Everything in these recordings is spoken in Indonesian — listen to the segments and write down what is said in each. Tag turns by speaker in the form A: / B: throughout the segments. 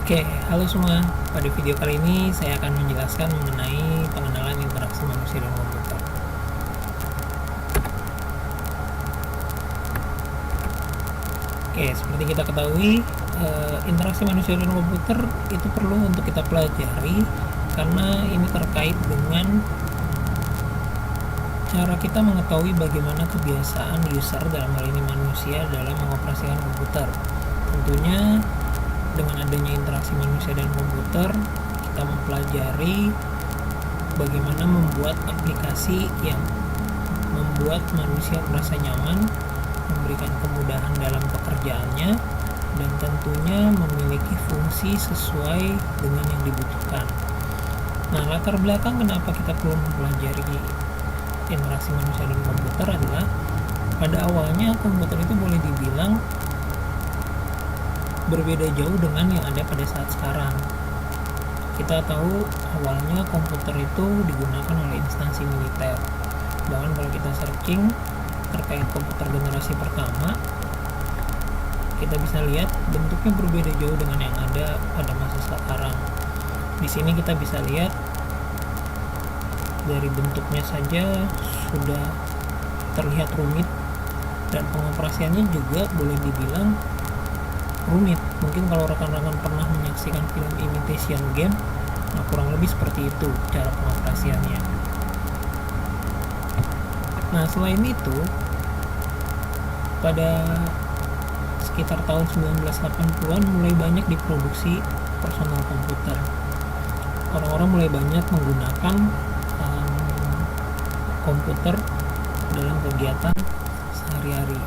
A: Oke, halo semua. Pada video kali ini saya akan menjelaskan mengenai pengenalan interaksi manusia dan komputer. Oke, seperti kita ketahui, interaksi manusia dan komputer itu perlu untuk kita pelajari karena ini terkait dengan cara kita mengetahui bagaimana kebiasaan user, dalam hal ini manusia, dalam mengoperasikan komputer. Tentunya dengan adanya interaksi manusia dan komputer, kita mempelajari bagaimana membuat aplikasi yang membuat manusia merasa nyaman, memberikan kemudahan dalam pekerjaannya, dan tentunya memiliki fungsi sesuai dengan yang dibutuhkan. Nah, latar belakang kenapa kita perlu mempelajari interaksi manusia dan komputer adalah pada awalnya komputer itu boleh dibilang berbeda jauh dengan yang ada pada saat sekarang. Kita tahu awalnya komputer itu digunakan oleh instansi militer. Bahkan kalau kita searching terkait komputer generasi pertama, kita bisa lihat bentuknya berbeda jauh dengan yang ada pada masa sekarang. Di sini kita bisa lihat dari bentuknya saja sudah terlihat rumit, dan pengoperasiannya juga boleh dibilang rumit. Mungkin kalau rekan-rekan pernah menyaksikan film Imitation Game, nah kurang lebih seperti itu cara pengoperasiannya. Nah, selain itu, pada sekitar tahun 1980-an mulai banyak diproduksi personal komputer. Orang-orang mulai banyak menggunakan komputer dalam kegiatan sehari-hari.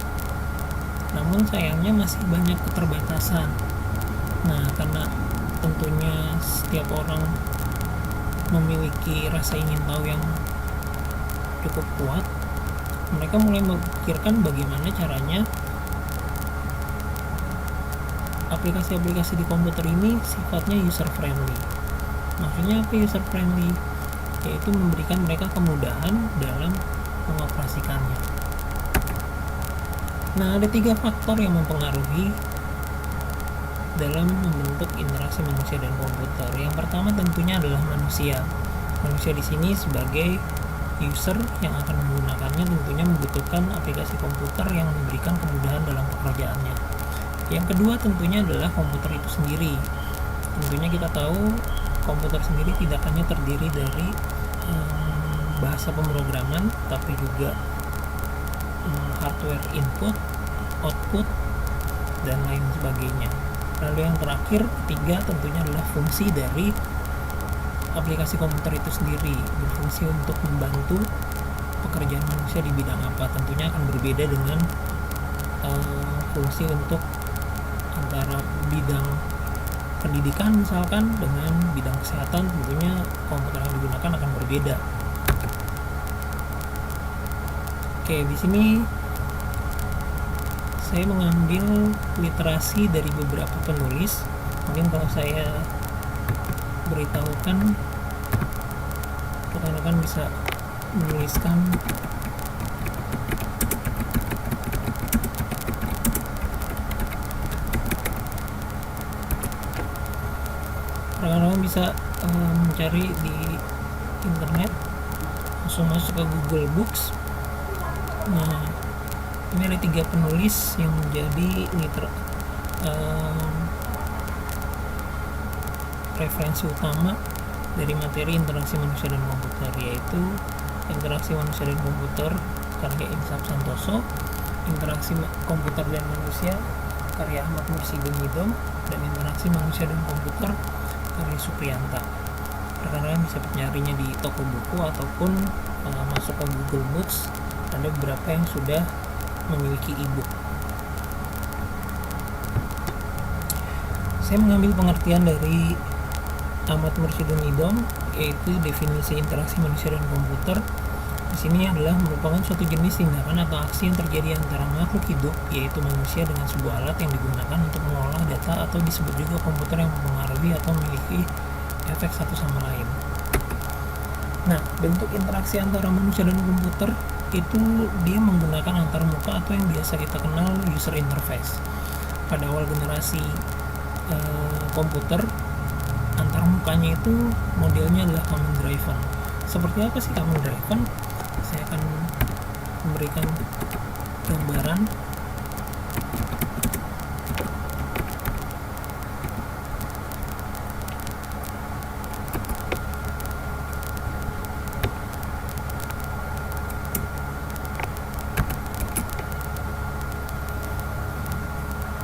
A: Namun sayangnya masih banyak keterbatasan. Nah, karena tentunya setiap orang memiliki rasa ingin tahu yang cukup kuat, mereka mulai memikirkan bagaimana caranya aplikasi-aplikasi di komputer ini sifatnya user friendly. Maksudnya apa user friendly? Yaitu memberikan mereka kemudahan dalam mengoperasikannya. Nah, ada 3 faktor yang mempengaruhi dalam membentuk interaksi manusia dan komputer. Yang pertama tentunya adalah manusia. Manusia di sini sebagai user yang akan menggunakannya tentunya membutuhkan aplikasi komputer yang memberikan kemudahan dalam pekerjaannya. Yang kedua tentunya adalah komputer itu sendiri. Tentunya kita tahu komputer sendiri tidak hanya terdiri dari bahasa pemrograman, tapi juga hardware input, output, dan lain sebagainya. Lalu yang terakhir, ketiga, tentunya adalah fungsi dari aplikasi komputer itu sendiri. Berfungsi untuk membantu pekerjaan manusia di bidang apa. Tentunya akan berbeda dengan fungsi untuk antara bidang pendidikan misalkan dengan bidang kesehatan. Tentunya komputer yang digunakan akan berbeda. Oke, di sini saya mengambil literasi dari beberapa penulis. Mungkin kalau saya beritahukan, rekan-rekan bisa menuliskan rekan-rekan bisa mencari di internet, langsung masuk ke Google Books. Nah, ini ada 3 penulis yang menjadi referensi utama dari materi interaksi manusia dan komputer, yaitu interaksi manusia dan komputer karya Insaf Santoso, interaksi komputer dan manusia karya Ahmad Mursyidun Nidom, dan interaksi manusia dan komputer karya Supriyanta. Rekan-rekan bisa mencarinya di toko buku ataupun masuk ke Google Books. Ada beberapa yang sudah memiliki e-book. Saya mengambil pengertian dari Ahmad Mursyidun Nidom, yaitu definisi interaksi manusia dan komputer. Di sini adalah merupakan suatu jenis tindakan atau aksi yang terjadi antara makhluk hidup, yaitu manusia, dengan sebuah alat yang digunakan untuk mengolah data, atau disebut juga komputer yang mempengaruhi atau memiliki efek satu sama lain. Nah, bentuk interaksi antara manusia dan komputer itu dia menggunakan antarmuka atau yang biasa kita kenal user interface. Pada awal generasi komputer antar mukanya itu modelnya adalah command driven. Seperti apa sih command driven? Saya akan memberikan gambaran.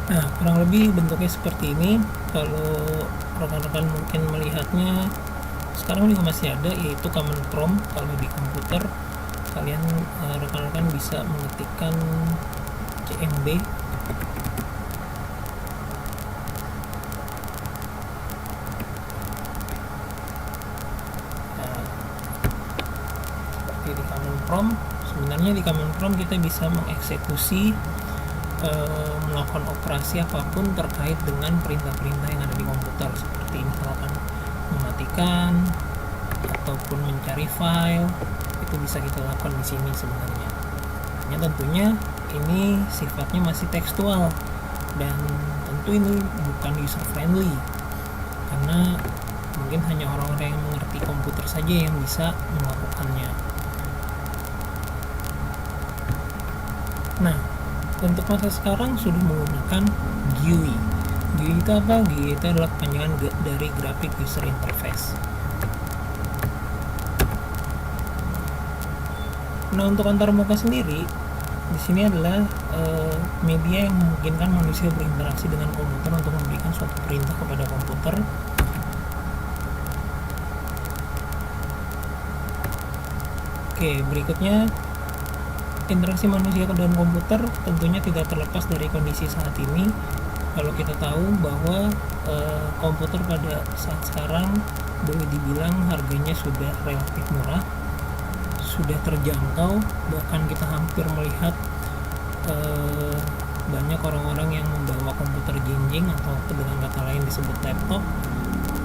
A: Nah, kurang lebih bentuknya seperti ini. Kalau rekan-rekan mungkin melihatnya sekarang juga masih ada, yaitu command prompt. Kalau di komputer kalian rekan-rekan bisa mengetikkan cmd seperti di command prompt. Sebenarnya di command prompt kita bisa mengeksekusi melakukan operasi apapun terkait dengan perintah-perintah yang ada di komputer, seperti misalkan mematikan ataupun mencari file. Itu bisa kita lakukan di sini sebenarnya. Hanya tentunya ini sifatnya masih tekstual dan tentu ini bukan user friendly, karena mungkin hanya orang-orang yang mengerti komputer saja yang bisa melakukannya. Nah, untuk masa sekarang sudah menggunakan GUI. GUI itu apa? GUI itu adalah kepanjangan dari Graphic User Interface. Nah, untuk antarmuka sendiri, di sini adalah media yang memungkinkan manusia berinteraksi dengan komputer untuk memberikan suatu perintah kepada komputer. Oke, berikutnya interaksi manusia dengan komputer tentunya tidak terlepas dari kondisi saat ini. Kalau kita tahu bahwa komputer pada saat sekarang boleh dibilang harganya sudah relatif murah, sudah terjangkau, bahkan kita hampir melihat banyak orang-orang yang membawa komputer jinjing atau dengan kata lain disebut laptop.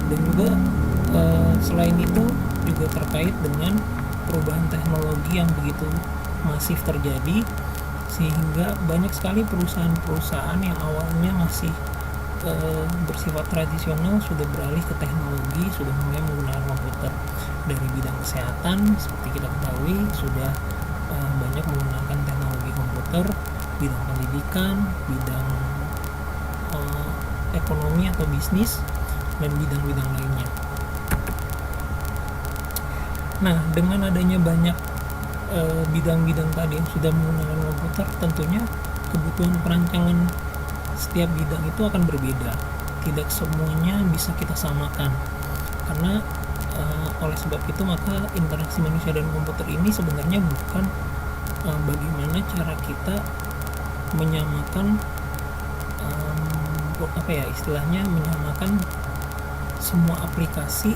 A: Dan juga selain itu juga terkait dengan perubahan teknologi yang begitu masif terjadi, sehingga banyak sekali perusahaan-perusahaan yang awalnya masih bersifat tradisional sudah beralih ke teknologi, sudah mulai menggunakan komputer. Dari bidang kesehatan seperti kita ketahui sudah banyak menggunakan teknologi komputer, bidang pendidikan, bidang ekonomi atau bisnis, dan bidang-bidang lainnya. Nah, dengan adanya banyak bidang-bidang tadi yang sudah menggunakan komputer, tentunya kebutuhan perancangan setiap bidang itu akan berbeda. Tidak semuanya bisa kita samakan, karena oleh sebab itu maka interaksi manusia dan komputer ini sebenarnya bukan bagaimana cara kita menyamakan menyamakan semua aplikasi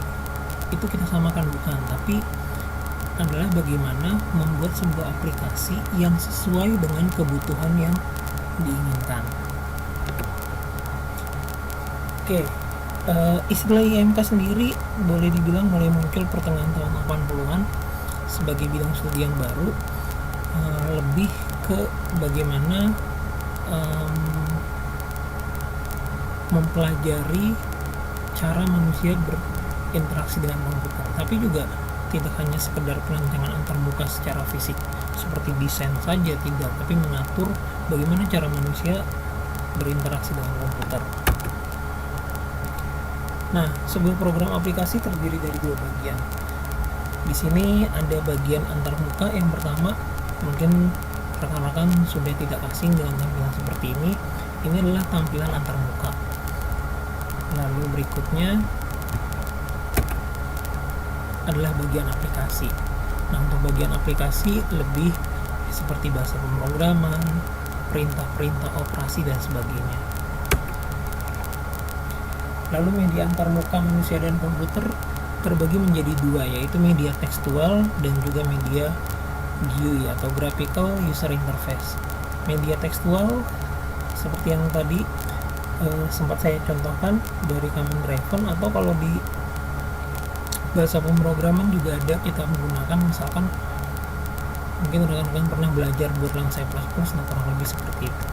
A: itu kita samakan, bukan, tapi adalah bagaimana membuat sebuah aplikasi yang sesuai dengan kebutuhan yang diinginkan. Oke, istilah IMK sendiri boleh dibilang mulai muncul pertengahan tahun 80-an sebagai bidang studi yang baru, lebih ke bagaimana mempelajari cara manusia berinteraksi dengan komputer, tapi juga tidak hanya sekedar perancangan antarmuka secara fisik seperti desain saja, tidak, tapi mengatur bagaimana cara manusia berinteraksi dengan komputer. Nah, sebuah program aplikasi terdiri dari dua bagian. Di sini ada bagian antarmuka. Yang pertama, mungkin rekan-rekan sudah tidak asing dengan tampilan seperti ini. Ini adalah tampilan antarmuka. Lalu berikutnya adalah bagian aplikasi. Nah, untuk bagian aplikasi lebih seperti bahasa pemrograman, perintah-perintah operasi, dan sebagainya. Lalu media antarmuka manusia dan komputer terbagi menjadi dua, yaitu media tekstual dan juga media GUI atau Graphical User Interface. Media tekstual seperti yang tadi sempat saya contohkan dari command driven, atau kalau di bahasa pemrograman juga ada, kita menggunakan misalkan mungkin rekan-rekan pernah belajar Golang C++, nah kurang lebih seperti itu,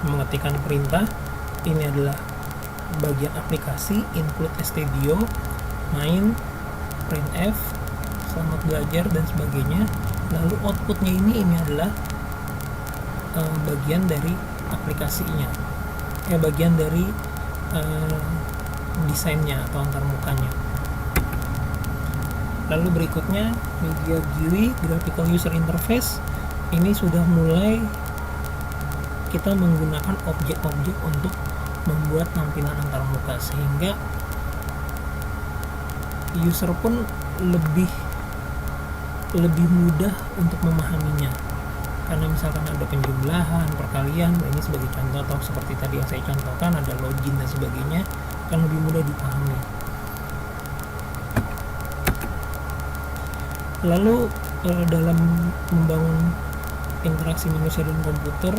A: mengetikkan perintah ini adalah bagian aplikasi, include studio, main, printf, selamat belajar dan sebagainya. Lalu outputnya ini adalah bagian dari aplikasinya, bagian dari desainnya atau antarmukanya. Lalu berikutnya media GUI, graphical user interface. Ini sudah mulai kita menggunakan objek-objek untuk membuat tampilan antarmuka, sehingga user pun lebih mudah untuk memahaminya. Karena misalkan ada penjumlahan, perkalian, ini sebagai contoh, atau seperti tadi yang saya contohkan ada login dan sebagainya, akan lebih mudah dipahami. Lalu dalam membangun interaksi manusia dan komputer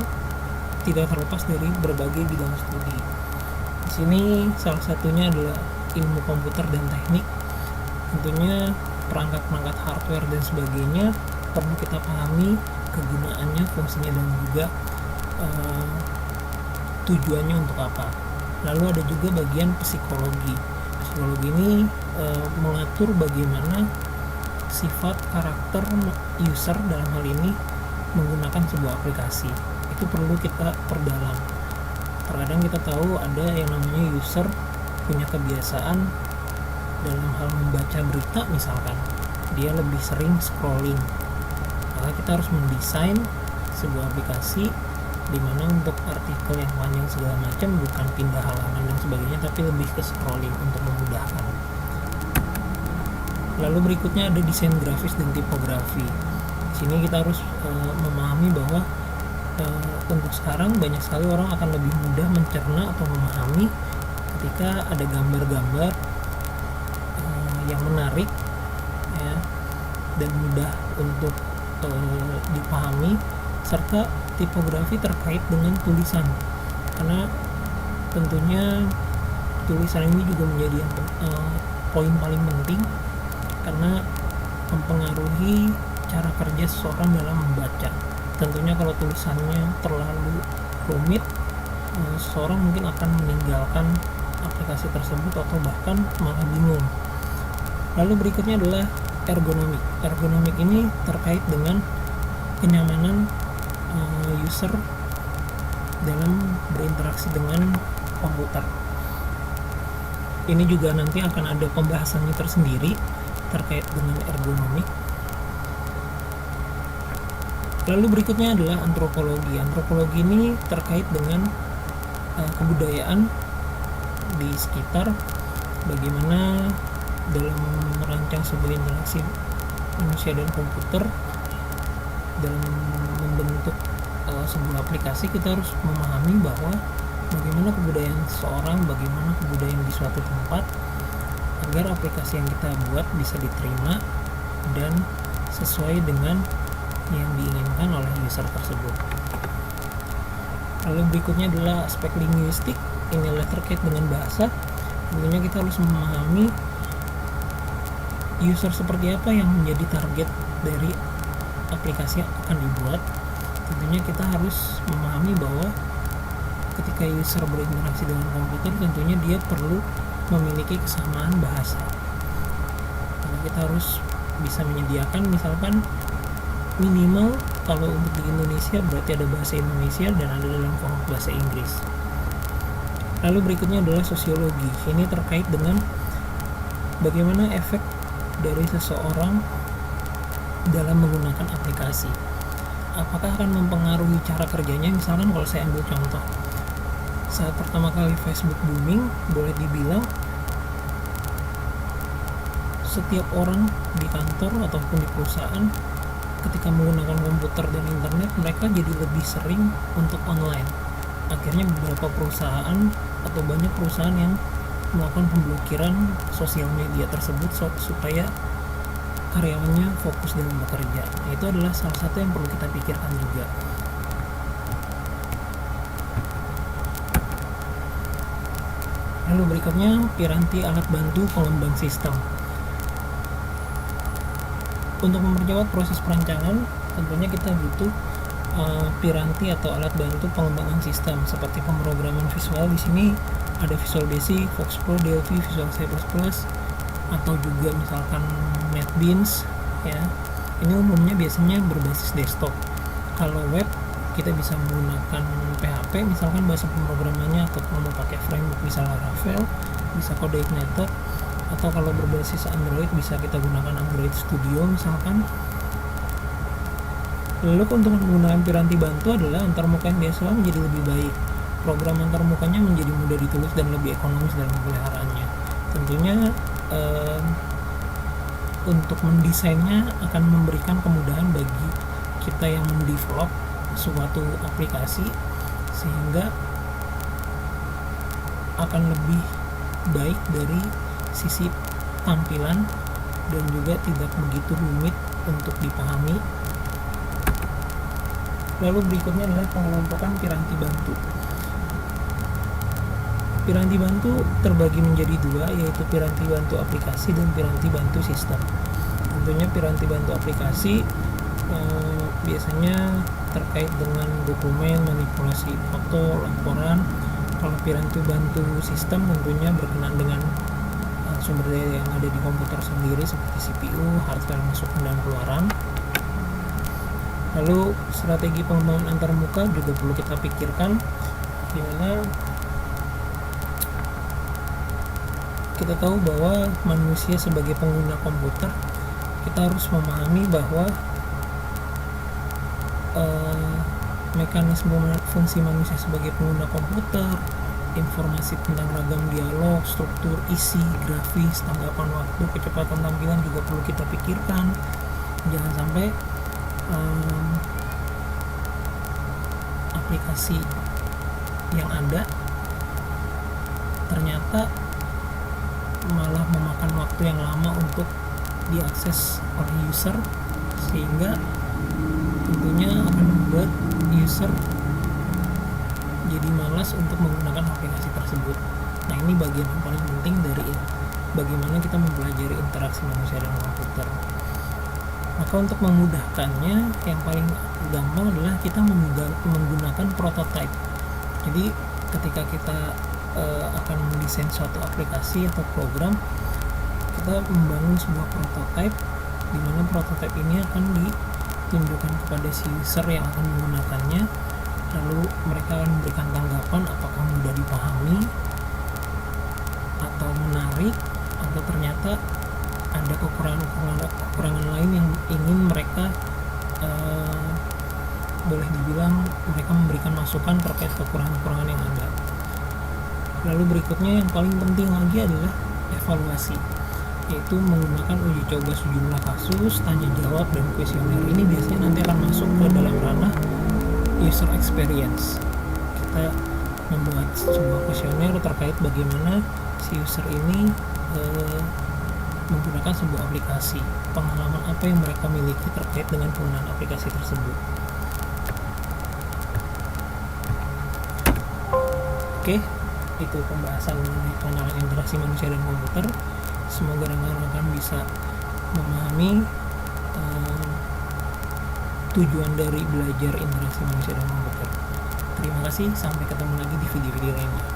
A: tidak terlepas dari berbagai bidang studi. Di sini salah satunya adalah ilmu komputer dan teknik. Tentunya perangkat-perangkat hardware dan sebagainya perlu kita pahami kegunaannya, fungsinya, dan juga tujuannya untuk apa. Lalu ada juga bagian psikologi. Psikologi ini mengatur bagaimana sifat karakter user dalam hal ini menggunakan sebuah aplikasi. Itu perlu kita perdalam. Terkadang kita tahu ada yang namanya user punya kebiasaan dalam hal membaca berita, misalkan dia lebih sering scrolling, maka kita harus mendesain sebuah aplikasi di mana untuk artikel yang panjang segala macam bukan pindah halaman dan sebagainya, tapi lebih ke scrolling untuk memudahkan. Lalu berikutnya ada desain grafis dan tipografi. Di sini kita harus memahami bahwa untuk sekarang banyak sekali orang akan lebih mudah mencerna atau memahami ketika ada gambar-gambar yang menarik, ya, dan mudah untuk dipahami, serta tipografi terkait dengan tulisan, karena tentunya tulisan ini juga menjadi poin paling penting karena mempengaruhi cara kerja seseorang dalam membaca. Tentunya kalau tulisannya terlalu rumit, seseorang mungkin akan meninggalkan aplikasi tersebut atau bahkan malah bingung. Lalu berikutnya adalah ergonomik. Ergonomik ini terkait dengan kenyamanan user dalam berinteraksi dengan komputer. Ini juga nanti akan ada pembahasannya tersendiri terkait dengan ergonomik. Lalu berikutnya adalah antropologi. Antropologi ini terkait dengan kebudayaan di sekitar, bagaimana dalam merancang sebuah interaksi manusia dan komputer, dalam membentuk sebuah aplikasi kita harus memahami bahwa bagaimana kebudayaan seseorang, bagaimana kebudayaan di suatu tempat, agar aplikasi yang kita buat bisa diterima dan sesuai dengan yang diinginkan oleh user tersebut. Lalu berikutnya adalah aspek linguistik. Ini adalah terkait dengan bahasa. Tentunya kita harus memahami user seperti apa yang menjadi target dari aplikasi yang akan dibuat. Tentunya kita harus memahami bahwa ketika user berinteraksi dengan komputer, tentunya dia perlu memiliki kesamaan bahasa. Karena kita harus bisa menyediakan, misalkan minimal kalau untuk di Indonesia berarti ada bahasa Indonesia dan ada dalam format bahasa Inggris. Lalu berikutnya adalah sosiologi. Ini terkait dengan bagaimana efek dari seseorang dalam menggunakan aplikasi. Apakah akan mempengaruhi cara kerjanya? Misalkan kalau saya ambil contoh, saat pertama kali Facebook booming, boleh dibilang setiap orang di kantor ataupun di perusahaan ketika menggunakan komputer dan internet, mereka jadi lebih sering untuk online. Akhirnya beberapa perusahaan atau banyak perusahaan yang melakukan pemblokiran sosial media tersebut supaya karyawannya fokus dalam bekerja. Nah, itu adalah salah satu yang perlu kita pikirkan juga. Lalu berikutnya piranti alat bantu pengembang sistem. Untuk mempercepat proses perancangan, tentunya kita butuh piranti atau alat bantu pengembangan sistem seperti pemrograman visual. Di sini ada Visual Basic, Fox Pro, Delphi, Visual C++, atau juga misalkan NetBeans ya. Ini umumnya biasanya berbasis desktop. Kalau web kita bisa menggunakan PHP misalkan bahasa pemrogramannya, atau kalau mau pakai framework misalnya Laravel, bisa CodeIgniter, atau kalau berbasis Android bisa kita gunakan Android Studio misalkan. Lalu untuk menggunakan piranti bantu adalah antarmuka yang DSLR menjadi lebih baik. Program antarmukanya menjadi mudah ditulis dan lebih ekonomis dalam pemeliharaannya. Tentunya untuk mendesainnya akan memberikan kemudahan bagi kita yang mendevelop suatu aplikasi, sehingga akan lebih baik dari sisi tampilan dan juga tidak begitu rumit untuk dipahami. Lalu berikutnya adalah pengelompokan piranti bantu. Piranti bantu terbagi menjadi dua, yaitu piranti bantu aplikasi dan piranti bantu sistem. Tentunya piranti bantu aplikasi biasanya terkait dengan dokumen, manipulasi foto, laporan. Kalau piranti bantu sistem tentunya berkenaan dengan sumber daya yang ada di komputer sendiri seperti CPU, hardware masukan dan keluaran. Lalu strategi pengembangan antarmuka juga perlu kita pikirkan, di mana kita tahu bahwa manusia sebagai pengguna komputer, kita harus memahami bahwa mekanisme fungsi manusia sebagai pengguna komputer, informasi tentang ragam dialog, struktur, isi, grafis, tanggapan waktu, kecepatan tampilan juga perlu kita pikirkan. Jangan sampai aplikasi yang ada ternyata malah memakan waktu yang lama untuk diakses oleh user, sehingga tentunya akan membuat user jadi malas untuk menggunakan aplikasi tersebut. Nah, ini bagian yang paling penting dari bagaimana kita mempelajari interaksi manusia dengan komputer. Maka untuk memudahkannya, yang paling gampang adalah kita menggunakan prototype. Jadi ketika kita akan mendesain suatu aplikasi atau program, kita membangun sebuah prototype, di mana prototype ini akan ditunjukkan kepada si user yang akan menggunakannya. Lalu mereka akan memberikan tanggapan apakah mudah dipahami atau menarik, atau ternyata ada kekurangan lain yang ingin mereka boleh dibilang mereka memberikan masukan terkait kekurangan yang ada. Lalu berikutnya yang paling penting lagi adalah evaluasi, yaitu menggunakan uji coba sejumlah kasus, tanya jawab, dan kuesioner. Ini biasanya nanti akan masuk ke dalam ranah user experience. Kita membuat sebuah kuesioner terkait bagaimana si user ini menggunakan sebuah aplikasi, pengalaman apa yang mereka miliki terkait dengan penggunaan aplikasi tersebut. Oke, itu pembahasan mengenai pengenalan interaksi manusia dan komputer. Semoga rekan-rekan bisa memahami tujuan dari belajar interaksi manusia dan komputer. Terima kasih, sampai ketemu lagi di video-video lainnya.